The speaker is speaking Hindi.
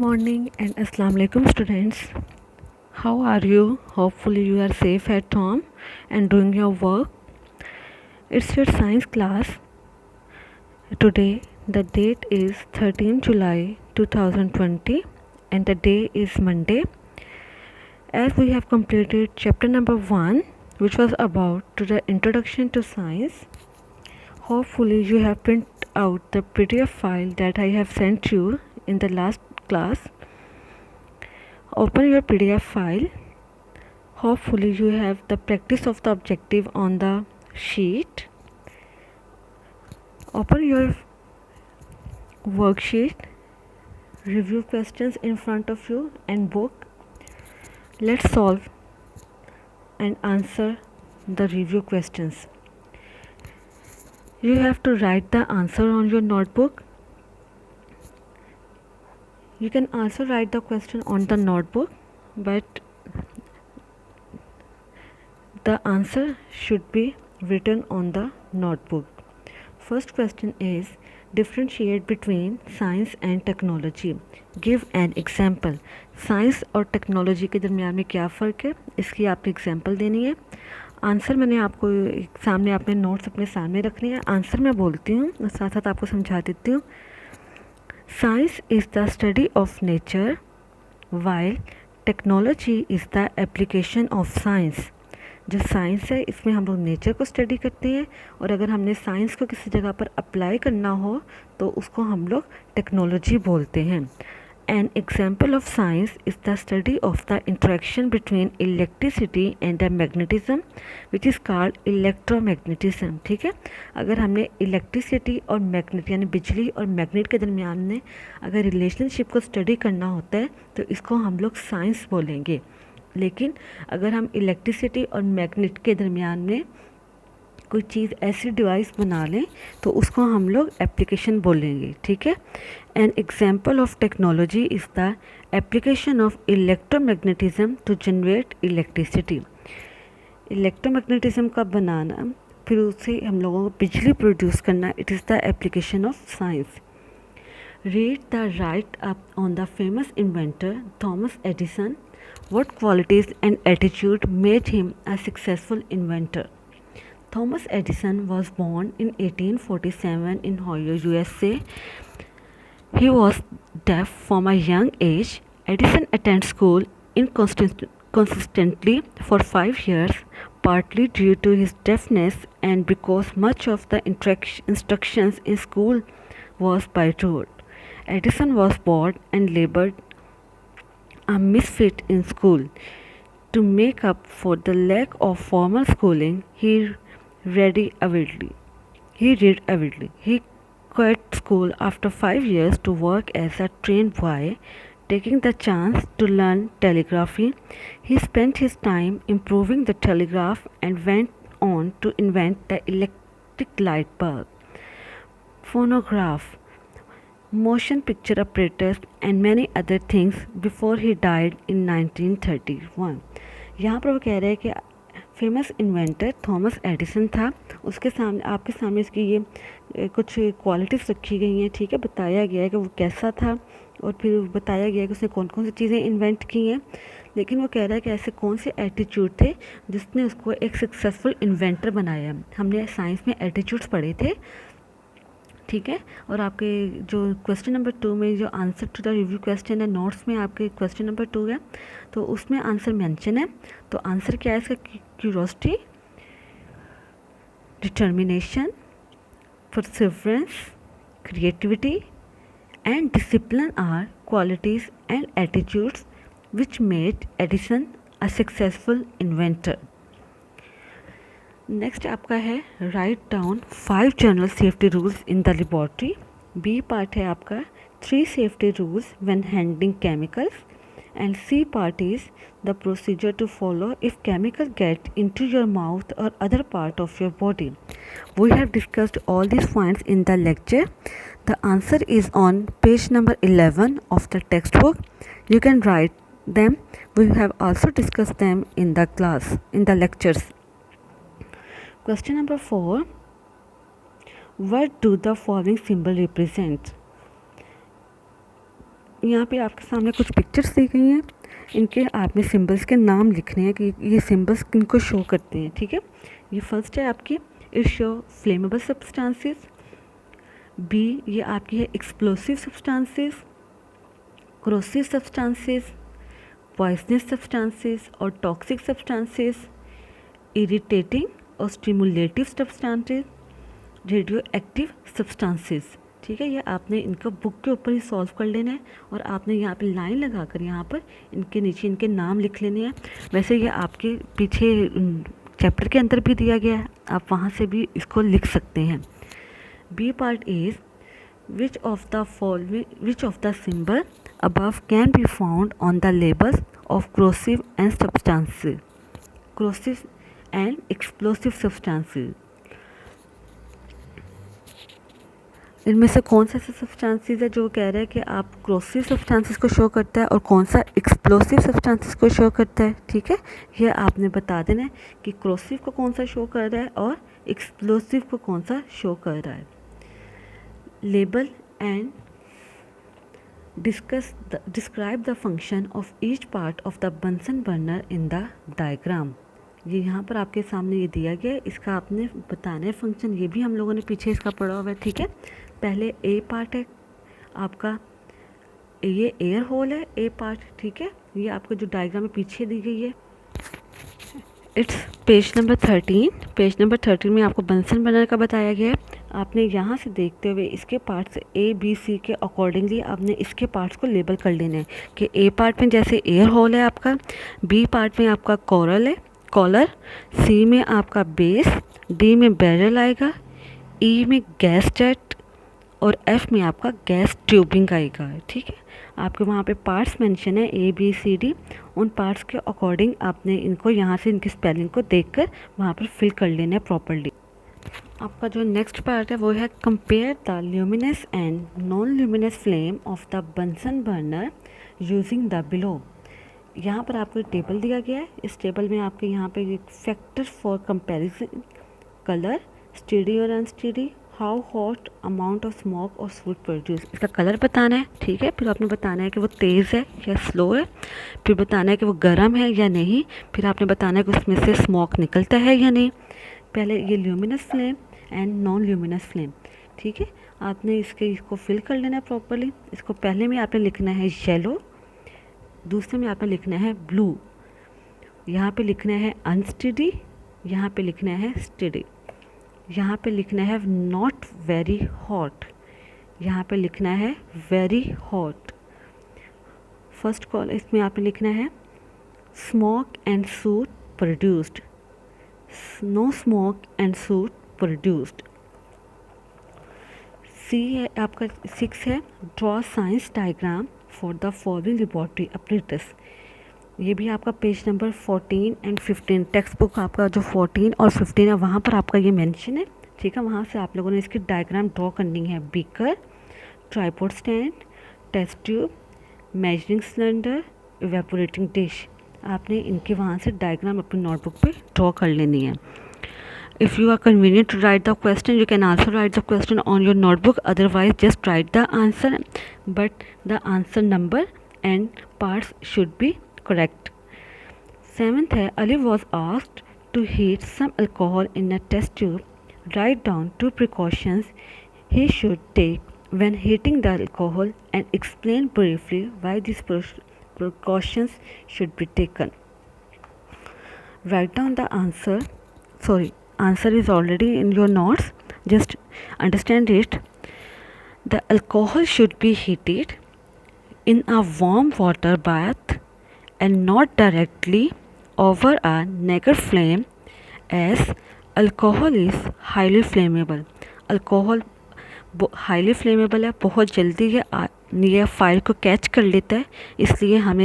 Morning and Assalamu alaikum students. How are you? Hopefully you are safe at home and doing your work. It's your science class. Today the date is 13 July 2020 and the day is Monday. As we have completed chapter number 1, which was about the introduction to science. Hopefully you have printed out the PDF file that I have sent you in the last class. Open your PDF file. Hopefully you have the practice of the objective on the sheet. Open your worksheet, review questions in front of you and book. Let's solve and answer the review questions. You have to write the answer on your notebook. You can also write the question on the notebook, but the answer should be written on the notebook. First question is differentiate between science and technology. Give an example. Science और टेक्नोलॉजी के दरमियान में क्या फ़र्क है, इसकी आपको एग्जांपल देनी है. आंसर मैंने आपको सामने, आपने नोट्स अपने सामने रखने हैं. आंसर मैं बोलती हूँ और साथ साथ आपको समझा देती हूँ. Science is the study of nature while technology is the application of science. जो साइंस है इसमें हम लोग नेचर को स्टडी करते हैं, और अगर हमने साइंस को किसी जगह पर अप्लाई करना हो तो उसको हम लोग टेक्नोलॉजी बोलते हैं. N example of science is the study of the interaction between electricity and the magnetism which is called electromagnetism. ठीक है, अगर हमने इलेक्ट्रिसिटी और मैग्नेट यानी बिजली और मैग्नेट के दरमियान में अगर रिलेशनशिप को स्टडी करना होता है तो इसको हम लोग साइंस बोलेंगे. लेकिन अगर हम इलेक्ट्रिसिटी और मैग्नेट के दरमियान में कोई चीज़ ऐसी डिवाइस बना लें तो उसको हम लोग एप्लीकेशन बोलेंगे. ठीक है. An example of technology is the application of electromagnetism to generate electricity. Electromagnetism का बनाना, फिर उससे हम लोगों को बिजली प्रोड्यूस करना, it is the application of science. Read the write-up on the famous inventor Thomas Edison. What qualities and attitude made him a successful inventor? Thomas Edison was born in 1847 in Ohio, USA. He was deaf from a young age. Edison attended school consistently for 5 years, partly due to his deafness and because much of the instructions in school was by rote. Edison was bored and labeled a misfit in school. To make up for the lack of formal schooling, he read avidly. He quit school after 5 years to work as a train boy, taking the chance to learn telegraphy. He spent his time improving the telegraph and went on to invent the electric light bulb, phonograph, motion picture apparatus and many other things before he died in 1931. यहाँ पर वो कह रहे हैं कि फेमस इन्वेंटर थॉमस एडिसन था. उसके सामने, आपके सामने इसकी ये कुछ क्वालिटीज़ रखी गई हैं. ठीक है, बताया गया है कि वो कैसा था और फिर बताया गया है कि उसने कौन कौन सी चीज़ें इन्वेंट की हैं. लेकिन वो कह रहा है कि ऐसे कौन से एटीट्यूड थे जिसने उसको एक सक्सेसफुल इन्वेंटर बनाया. हमने साइंस में एटीट्यूड्स पढ़े थे. ठीक है, और आपके जो क्वेश्चन नंबर 2 में जो answer to the review question है, नोट्स में आपके क्वेश्चन नंबर 2 है, तो उसमें आंसर मेंशन है. तो आंसर क्या है इसका? Curiosity, determination, perseverance, creativity and discipline are qualities and attitudes which made Edison a successful inventor. Next आपका है write down 5 general safety rules in the laboratory. B part है आपका 3 safety rules when handling chemicals, and C part is the procedure to follow if chemical get into your mouth और other part of your body. We have discussed all this points in the lecture. The answer is on page number 11 of the text book. You can write them. We have also discussed them in the class, in the lectures. Question number 4. What do the following symbol represent? यहाँ पे आपके सामने कुछ पिक्चर्स दी गई हैं, इनके आपने सिंबल्स के नाम लिखने हैं कि ये सिंबल्स किनको शो करते हैं, ठीक है। ये फर्स्ट है आपकी it show flammable substances, B ये आपकी है explosive substances, corrosive substances, poisonous substances और toxic substances, irritating और stimulative substances, radioactive substances। ठीक है, ये आपने इनका बुक के ऊपर ही सॉल्व कर लेना है और आपने यहाँ पे लाइन लगाकर यहाँ पर इनके नीचे इनके नाम लिख लेने हैं। वैसे ये आपके पीछे चैप्टर के अंदर भी दिया गया है, आप वहाँ से भी इसको लिख सकते हैं। B part is which of the symbol above can be found on the labels of corrosive and explosive substances। इनमें से कौन सा ऐसा सब्सटेंसेस है जो कह रहा है कि आप corrosive substances को शो करता है और कौन सा explosive substances को शो करता है, ठीक है। ये आपने बता देना है कि corrosive को कौन सा शो कर रहा है और explosive को कौन सा शो कर रहा है। Label and describe the function of each part of the Bunsen burner in the diagram। ये यहाँ पर आपके सामने ये दिया गया है, इसका आपने बताना है फंक्शन। ये भी हम लोगों ने पीछे इसका पढ़ा हुआ है, ठीक है। पहले ए पार्ट है आपका, ये एयर होल है ए पार्ट, ठीक है। ये आपको जो डायग्राम में पीछे दी गई है, it's page number 13। Page number 13 में आपको बंसन बर्नर का बताया गया है। आपने यहाँ से देखते हुए इसके पार्ट्स ए बी सी के अकॉर्डिंगली आपने इसके पार्ट्स को लेबल कर लेना है कि ए पार्ट में जैसे एयर होल है आपका, बी पार्ट में आपका कॉलर, सी में आपका बेस, डी में बैरल आएगा, ई में गैस जेट और एफ में आपका गैस ट्यूबिंग आएगा, ठीक है। आपके वहाँ पे पार्ट्स मेंशन है ए बी सी डी, उन पार्ट्स के अकॉर्डिंग आपने इनको यहाँ से इनकी स्पेलिंग को देखकर वहाँ पर फिल कर लेना है प्रॉपर्ली। आपका जो नेक्स्ट पार्ट है वो है compare the luminous and non luminous flame of the Bunsen burner using the below. यहाँ पर आपको टेबल दिया गया है, इस टेबल में आपके यहाँ पे एक factor for comparison, colour, steady और unsteady, how hot, amount of smoke और फूड प्रोड्यूस। इसका कलर बताना है, ठीक है। फिर आपने बताना है कि वो तेज़ है या स्लो है, फिर बताना है कि वो गर्म है या नहीं, फिर आपने बताना है कि उसमें से स्मोक निकलता है या नहीं। पहले ये luminous flame and non luminous flame, ठीक है। आपने इसको फिल कर लेना है प्रॉपर्ली। इसको पहले में आपने लिखना है येलो, दूसरे में आपने लिखना है ब्लू, यहाँ पे लिखना है अनस्टेडी, यहाँ पे लिखना है स्टेडी, यहाँ पे लिखना है नॉट वेरी हॉट, यहाँ पे लिखना है वेरी हॉट। फर्स्ट कॉल इसमें आपने लिखना है smoke and soot produced, no smoke and soot produced. C है आपका 6 है draw science diagram for the following laboratory apparatus. ये भी आपका page number 14 and 15, textbook आपका जो 14 और 15 है वहाँ पर आपका ये मेंशन है, ठीक है। वहाँ से आप लोगों ने इसकी डायग्राम ड्रॉ करनी है। Beaker, tripod stand, test tube, measuring cylinder, evaporating dish, आपने इनके वहाँ से डायग्राम अपनी नोटबुक पे ड्रॉ कर लेनी है। If you are convenient to write the question, you can also write the question on your notebook, otherwise just write the answer, but the answer number and parts should be correct। 7th है Ali was asked to heat some alcohol in a test tube, write down 2 precautions he should take when heating the alcohol and explain briefly why these precautions should be taken। Write down the answer, answer is already in your notes, just understand it। The alcohol should be heated in a warm water bath and not directly over a naked flame, as alcohol is highly flammable। Alcohol highly flammable है, बहुत जल्दी ये फायर को कैच कर लेता है, इसलिए हमें